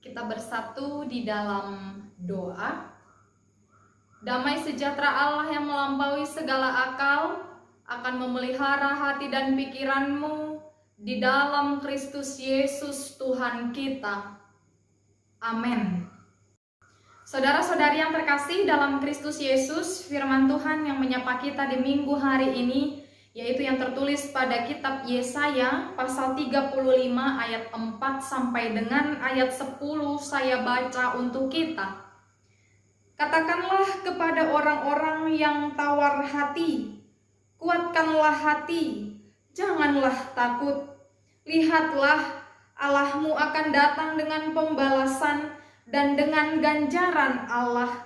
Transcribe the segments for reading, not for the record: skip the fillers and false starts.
Kita bersatu di dalam doa. Damai sejahtera Allah yang melampaui segala akal akan memelihara hati dan pikiranmu di dalam Kristus Yesus Tuhan kita. Amin. Saudara-saudari yang terkasih dalam Kristus Yesus, firman Tuhan yang menyapa kita di minggu hari ini, yaitu yang tertulis pada kitab Yesaya pasal 35 ayat 4 sampai dengan ayat 10 saya baca untuk kita. Katakanlah kepada orang-orang yang tawar hati, kuatkanlah hati, janganlah takut. Lihatlah, Allahmu akan datang dengan pembalasan dan dengan ganjaran Allah.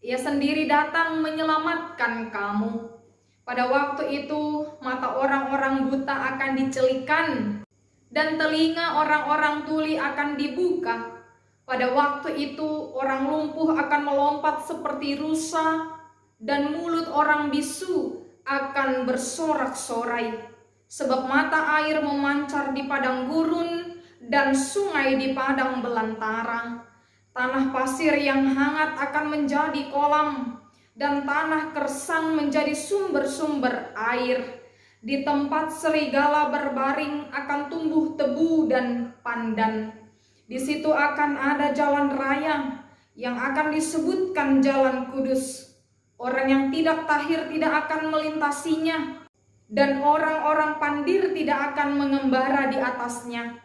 Ia sendiri datang menyelamatkan kamu. Pada waktu itu, mata orang-orang buta akan dicelikan dan telinga orang-orang tuli akan dibuka. Pada waktu itu, orang lumpuh akan melompat seperti rusa dan mulut orang bisu akan bersorak-sorai. Sebab mata air memancar di padang gurun dan sungai di padang belantara. Tanah pasir yang hangat akan menjadi kolam dan tanah kersang menjadi sumber-sumber air. Di tempat serigala berbaring akan tumbuh tebu dan pandan. Di situ akan ada jalan raya yang akan disebutkan jalan kudus. Orang yang tidak tahir tidak akan melintasinya, dan orang-orang pandir tidak akan mengembara di atasnya.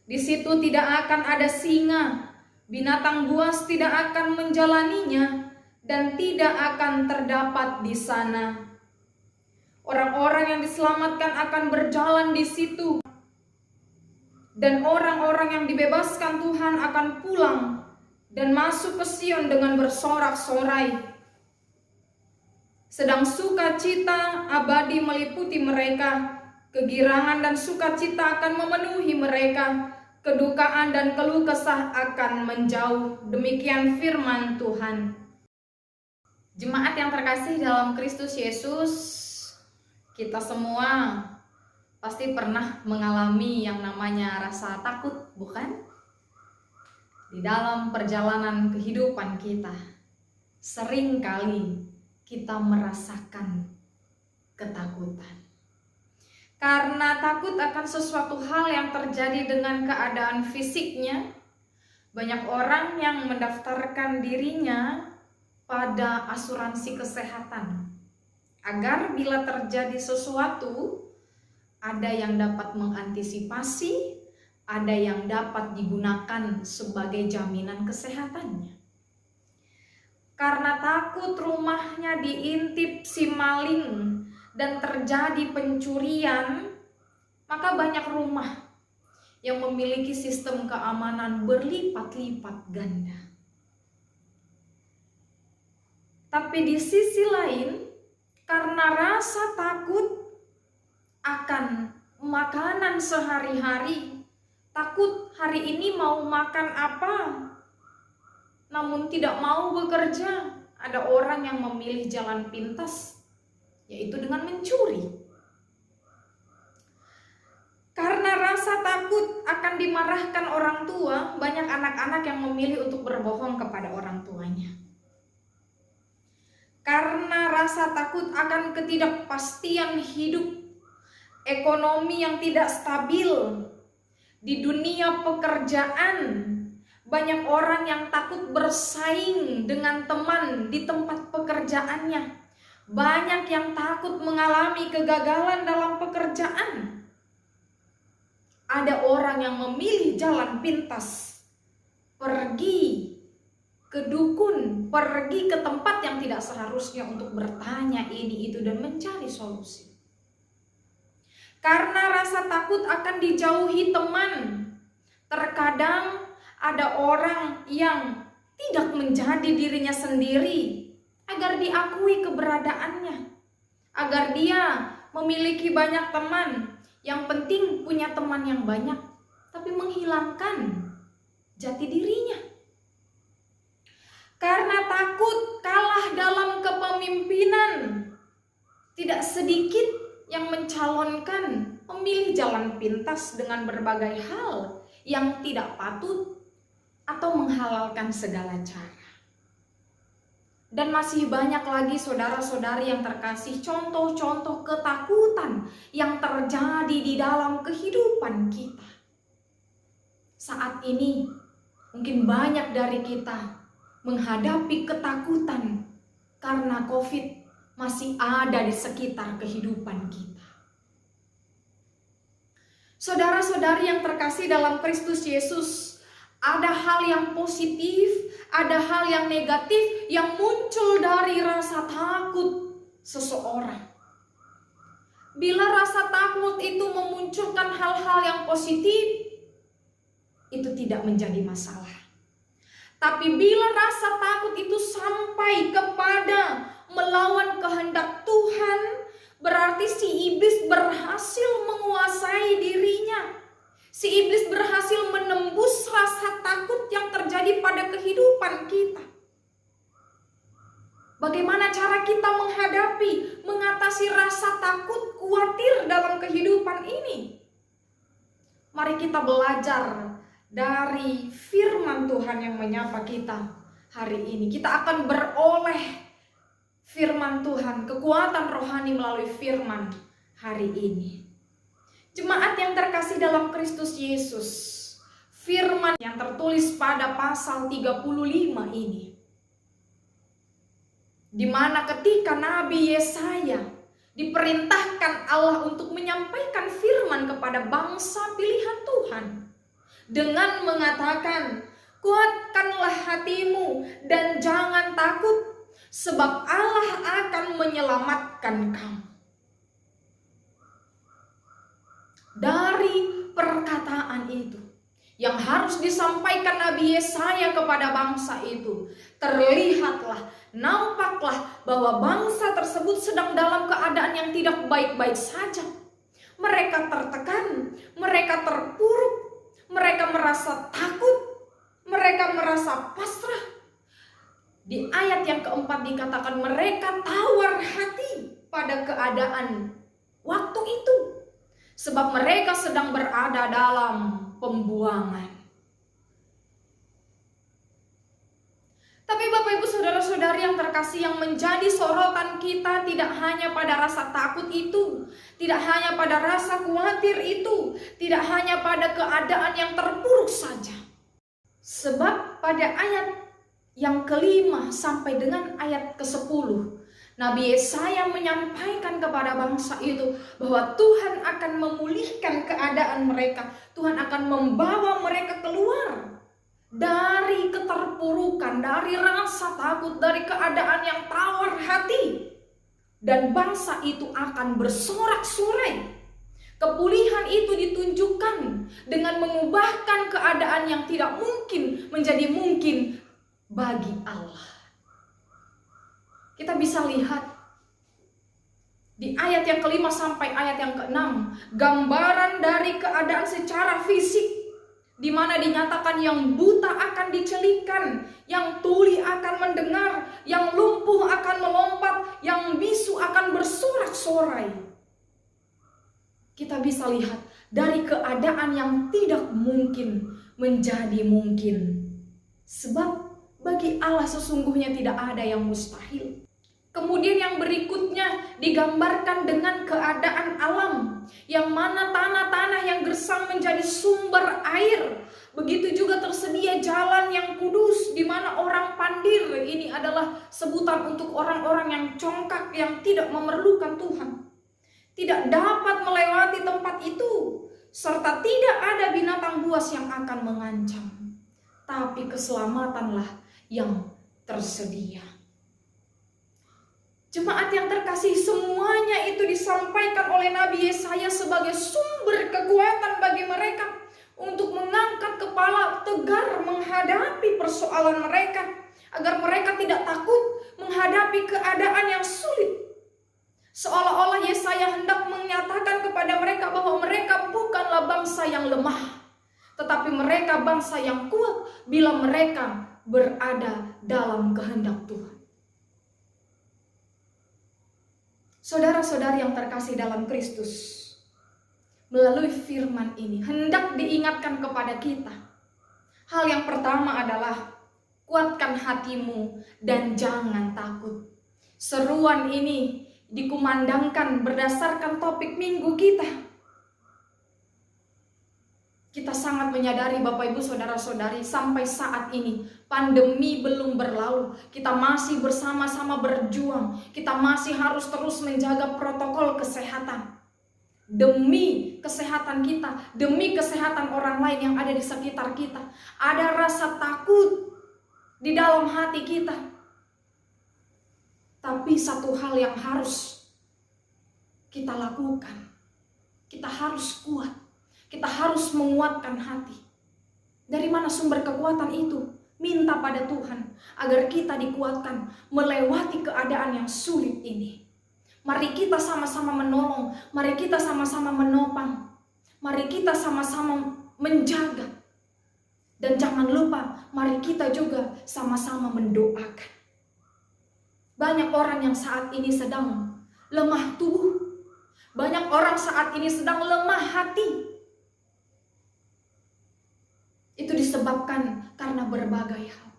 Di situ tidak akan ada singa, binatang buas tidak akan menjalaninya, dan tidak akan terdapat di sana. Orang-orang yang diselamatkan akan berjalan di situ, dan orang-orang yang dibebaskan Tuhan akan pulang dan masuk ke Sion dengan bersorak-sorai. Sedang sukacita abadi meliputi mereka, kegirangan dan sukacita akan memenuhi mereka, kedukaan dan keluh kesah akan menjauh. Demikian firman Tuhan. Jemaat yang terkasih dalam Kristus Yesus, kita semua pasti pernah mengalami yang namanya rasa takut, bukan? Di dalam perjalanan kehidupan kita, seringkali kita merasakan ketakutan. Karena takut akan sesuatu hal yang terjadi dengan keadaan fisiknya, banyak orang yang mendaftarkan dirinya pada asuransi kesehatan, agar bila terjadi sesuatu, ada yang dapat mengantisipasi, ada yang dapat digunakan sebagai jaminan kesehatannya. Karena takut rumahnya diintip si maling dan terjadi pencurian, maka banyak rumah yang memiliki sistem keamanan berlipat-lipat ganda. Tapi di sisi lain, karena rasa takut akan makanan sehari-hari, takut hari ini mau makan apa, namun tidak mau bekerja, ada orang yang memilih jalan pintas, yaitu dengan mencuri. Karena rasa takut akan dimarahkan orang tua, banyak anak-anak yang memilih untuk berbohong kepada orang tuanya. Karena rasa takut akan ketidakpastian hidup, ekonomi yang tidak stabil, di dunia pekerjaan, banyak orang yang takut bersaing dengan teman di tempat pekerjaannya. Banyak yang takut mengalami kegagalan dalam pekerjaan. Ada orang yang memilih jalan pintas, pergi ke dukun, pergi ke tempat yang tidak seharusnya untuk bertanya ini itu dan mencari solusi. Karena rasa takut akan dijauhi teman. Terkadang ada orang yang tidak menjadi dirinya sendiri agar diakui keberadaannya, agar dia memiliki banyak teman. Yang penting punya teman yang banyak, tapi menghilangkan jati dirinya. Karena takut kalah dalam kepemimpinan, tidak sedikit yang mencalonkan memilih jalan pintas dengan berbagai hal yang tidak patut, atau menghalalkan segala cara. Dan masih banyak lagi saudara-saudari yang terkasih contoh-contoh ketakutan yang terjadi di dalam kehidupan kita. Saat ini mungkin banyak dari kita menghadapi ketakutan karena COVID masih ada di sekitar kehidupan kita. Saudara-saudari yang terkasih dalam Kristus Yesus, ada hal yang positif, ada hal yang negatif yang muncul dari rasa takut seseorang. Bila rasa takut itu memunculkan hal-hal yang positif, itu tidak menjadi masalah. Tapi bila rasa takut itu sampai kepada melawan kehendak Tuhan, berarti si iblis berhasil menguasai dirinya. Si iblis berhasil menembus rasa takut yang terjadi pada kehidupan kita. Bagaimana cara kita mengatasi rasa takut, khawatir dalam kehidupan ini? Mari kita belajar dari firman Tuhan yang menyapa kita hari ini. Kita akan beroleh firman Tuhan, kekuatan rohani melalui firman hari ini. Jemaat yang terkasih dalam Kristus Yesus, firman yang tertulis pada pasal 35 ini, di mana ketika Nabi Yesaya diperintahkan Allah untuk menyampaikan firman kepada bangsa pilihan Tuhan dengan mengatakan, kuatkanlah hatimu dan jangan takut, sebab Allah akan menyelamatkan kamu. Dari perkataan itu yang harus disampaikan Nabi Yesaya kepada bangsa itu, nampaklah bahwa bangsa tersebut sedang dalam keadaan yang tidak baik-baik saja. Mereka tertekan, mereka terpuruk, mereka merasa takut, mereka merasa pasrah. Di ayat yang keempat dikatakan mereka tawar hati pada keadaan waktu itu, sebab mereka sedang berada dalam pembuangan. Tapi Bapak Ibu saudara-saudari yang terkasih, yang menjadi sorotan kita tidak hanya pada rasa takut itu, tidak hanya pada rasa khawatir itu, tidak hanya pada keadaan yang terpuruk saja. Sebab pada ayat yang ke-5 sampai dengan ayat ke-10, Nabi Yesaya menyampaikan kepada bangsa itu bahwa Tuhan akan memulihkan keadaan mereka. Tuhan akan membawa mereka keluar dari keterpurukan, dari rasa takut, dari keadaan yang tawar hati. Dan bangsa itu akan bersorak-sorai. Kepulihan itu ditunjukkan dengan mengubahkan keadaan yang tidak mungkin menjadi mungkin bagi Allah. Kita bisa lihat di ayat yang ke-5 sampai ayat yang ke-6, gambaran dari keadaan secara fisik, di mana dinyatakan yang buta akan dicelikan, yang tuli akan mendengar, yang lumpuh akan melompat, yang bisu akan bersorak-sorai. Kita bisa lihat dari keadaan yang tidak mungkin menjadi mungkin. Sebab bagi Allah sesungguhnya tidak ada yang mustahil. Kemudian yang berikutnya digambarkan dengan keadaan alam, yang mana tanah-tanah yang gersang menjadi sumber air. Begitu juga tersedia jalan yang kudus, di mana orang pandir, ini adalah sebutan untuk orang-orang yang congkak, yang tidak memerlukan Tuhan, tidak dapat melewati tempat itu, serta tidak ada binatang buas yang akan mengancam. Tapi keselamatanlah yang tersedia. Jemaat yang terkasih, semuanya itu disampaikan oleh Nabi Yesaya sebagai sumber kekuatan bagi mereka untuk mengangkat kepala tegar menghadapi persoalan mereka, agar mereka tidak takut menghadapi keadaan yang sulit. Seolah-olah Yesaya hendak menyatakan kepada mereka bahwa mereka bukanlah bangsa yang lemah, tetapi mereka bangsa yang kuat bila mereka berada dalam kehendak Tuhan. Saudara-saudari yang terkasih dalam Kristus, melalui firman ini hendak diingatkan kepada kita Hal yang pertama adalah kuatkan hatimu dan jangan takut. Seruan ini dikumandangkan berdasarkan topik minggu kita. Kita sangat menyadari Bapak Ibu Saudara-saudari, sampai saat ini pandemi belum berlalu. Kita masih bersama-sama berjuang. Kita masih harus terus menjaga protokol kesehatan. Demi kesehatan kita, demi kesehatan orang lain yang ada di sekitar kita. Ada rasa takut di dalam hati kita. Tapi satu hal yang harus kita lakukan. Kita harus kuat. Kita harus menguatkan hati. Dari mana sumber kekuatan itu? Minta pada Tuhan agar kita dikuatkan melewati keadaan yang sulit ini. Mari kita sama-sama menolong, mari kita sama-sama menopang, mari kita sama-sama menjaga. Dan jangan lupa, mari kita juga sama-sama mendoakan. Banyak orang yang saat ini sedang lemah tubuh. Banyak orang saat ini sedang lemah hati. Itu disebabkan karena berbagai hal.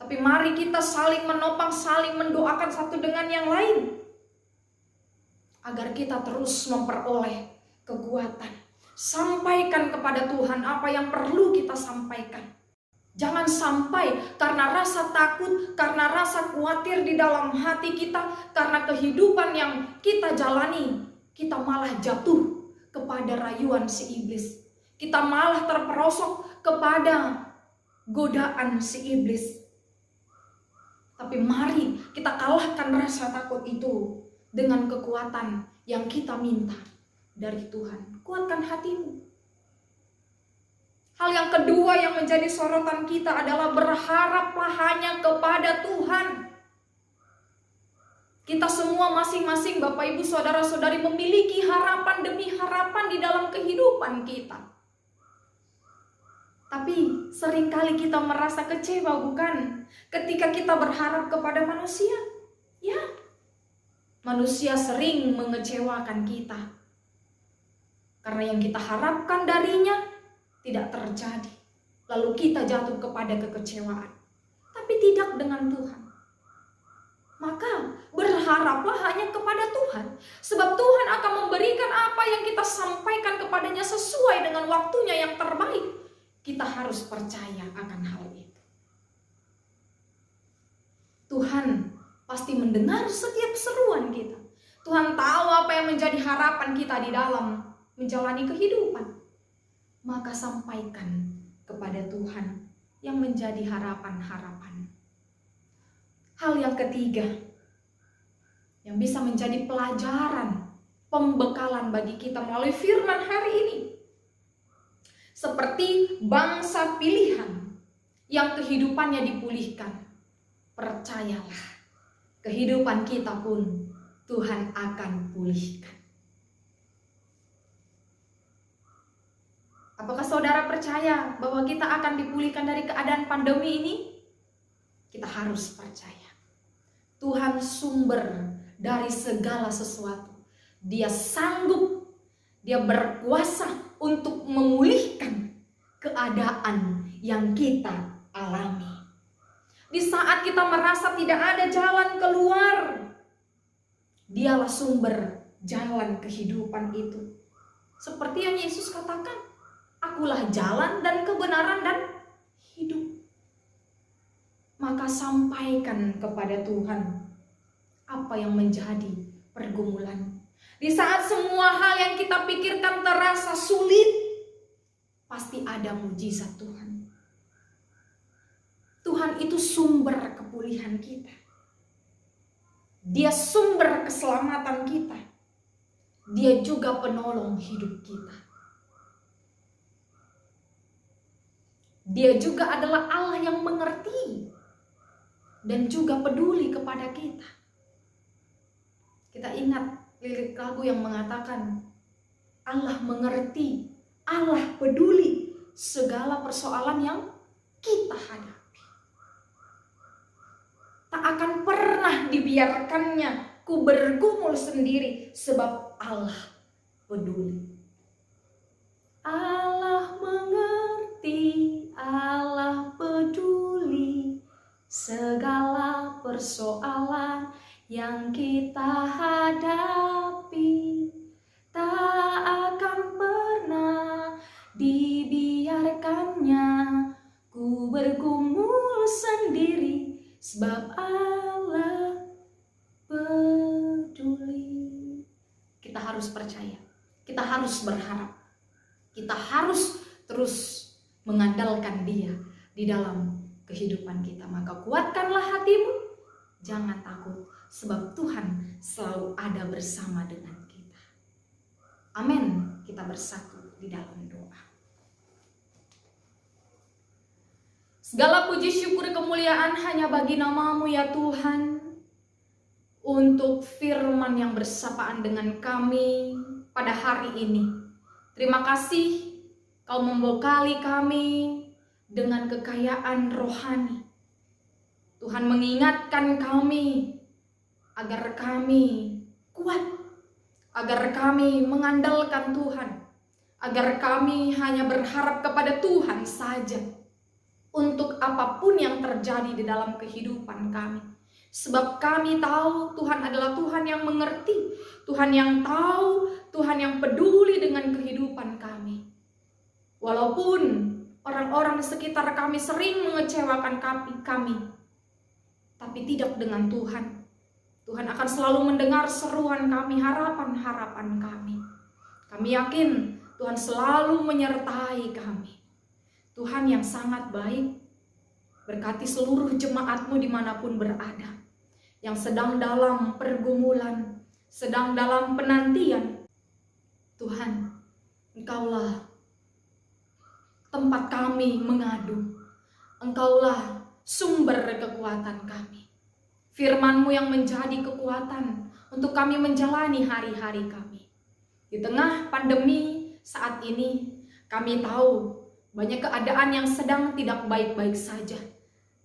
Tapi mari kita saling menopang, saling mendoakan satu dengan yang lain. Agar kita terus memperoleh kekuatan. Sampaikan kepada Tuhan apa yang perlu kita sampaikan. Jangan sampai karena rasa takut, karena rasa khawatir di dalam hati kita, karena kehidupan yang kita jalani, kita malah jatuh kepada rayuan si iblis. Kita malah terperosok kepada godaan si iblis. Tapi mari kita kalahkan rasa takut itu dengan kekuatan yang kita minta dari Tuhan. Kuatkan hatimu. Hal yang kedua yang menjadi sorotan kita adalah berharaplah hanya kepada Tuhan. Kita semua masing-masing Bapak Ibu Saudara-saudari memiliki harapan demi harapan di dalam kehidupan kita. Tapi seringkali kita merasa kecewa, bukan? Ketika kita berharap kepada manusia. Ya, manusia sering mengecewakan kita. Karena yang kita harapkan darinya tidak terjadi. Lalu kita jatuh kepada kekecewaan. Tapi tidak dengan Tuhan. Maka berharaplah hanya kepada Tuhan. Sebab Tuhan akan memberikan apa yang kita sampaikan kepadanya sesuai dengan waktunya yang terbaik. Kita harus percaya akan hal itu. Tuhan pasti mendengar setiap seruan kita. Tuhan tahu apa yang menjadi harapan kita di dalam menjalani kehidupan. Maka sampaikan kepada Tuhan yang menjadi harapan-harapan. Hal yang ketiga yang bisa menjadi pelajaran, pembekalan bagi kita melalui firman hari ini. Seperti bangsa pilihan yang kehidupannya dipulihkan. Percayalah, kehidupan kita pun Tuhan akan pulihkan. Apakah saudara percaya bahwa kita akan dipulihkan dari keadaan pandemi ini? Kita harus percaya. Tuhan sumber dari segala sesuatu. Dia sanggup, dia berkuasa untuk memulihkan keadaan yang kita alami. Di saat kita merasa tidak ada jalan keluar, Dialah sumber jalan kehidupan itu. Seperti yang Yesus katakan, akulah jalan dan kebenaran dan hidup. Maka sampaikan kepada Tuhan apa yang menjadi pergumulan. Di saat semua hal yang kita pikirkan terasa sulit, pasti ada mujizat Tuhan. Tuhan itu sumber kepulihan kita. Dia sumber keselamatan kita. Dia juga penolong hidup kita. Dia juga adalah Allah yang mengerti dan juga peduli kepada kita. Kita ingat lirik lagu yang mengatakan, Allah mengerti, Allah peduli segala persoalan yang kita hadapi. Tak akan pernah dibiarkannya ku bergumul sendiri, sebab Allah peduli. Allah mengerti, persoalan yang kita hadapi tak akan pernah dibiarkannya ku bergumul sendiri, sebab Allah peduli. Kita harus percaya, kita harus berharap, kita harus terus mengandalkan Dia di dalam kehidupan kita. Maka kuatkanlah hatimu, jangan takut, sebab Tuhan selalu ada bersama dengan kita. Amin. Kita bersatu di dalam doa. Segala puji syukur kemuliaan hanya bagi nama-Mu ya Tuhan, untuk firman yang bersapaan dengan kami pada hari ini. Terima kasih Kau membekali kami dengan kekayaan rohani. Tuhan mengingatkan kami agar kami kuat, agar kami mengandalkan Tuhan, agar kami hanya berharap kepada Tuhan saja untuk apapun yang terjadi di dalam kehidupan kami. Sebab kami tahu Tuhan adalah Tuhan yang mengerti, Tuhan yang tahu, Tuhan yang peduli dengan kehidupan kami. Walaupun orang-orang di sekitar kami sering mengecewakan kami, tapi tidak dengan Tuhan. Tuhan akan selalu mendengar seruan kami, harapan-harapan kami. Kami yakin Tuhan selalu menyertai kami. Tuhan yang sangat baik, berkati seluruh jemaat-Mu dimanapun berada, yang sedang dalam pergumulan, sedang dalam penantian. Tuhan, Engkaulah tempat kami mengadu. Engkaulah sumber kekuatan kami. Firman-Mu yang menjadi kekuatan untuk kami menjalani hari-hari kami. Di tengah pandemi saat ini, kami tahu banyak keadaan yang sedang tidak baik-baik saja.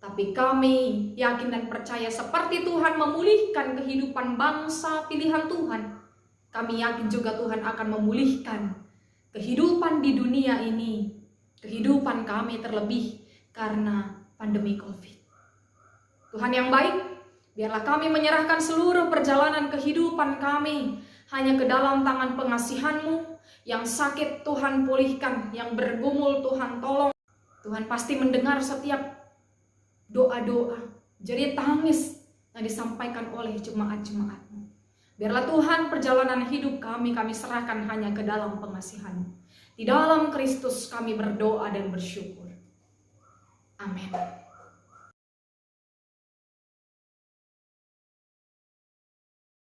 Tapi kami yakin dan percaya seperti Tuhan memulihkan kehidupan bangsa pilihan Tuhan, kami yakin juga Tuhan akan memulihkan kehidupan di dunia ini, kehidupan kami terlebih karena pandemi COVID. Tuhan yang baik, biarlah kami menyerahkan seluruh perjalanan kehidupan kami hanya ke dalam tangan pengasihan-Mu. Yang sakit Tuhan pulihkan, yang bergumul Tuhan tolong. Tuhan pasti mendengar setiap doa-doa, jerit tangis yang disampaikan oleh jemaat-jemaat-Mu. Biarlah Tuhan perjalanan hidup kami serahkan hanya ke dalam pengasihan-Mu. Di dalam Kristus kami berdoa dan bersyukur. Amin.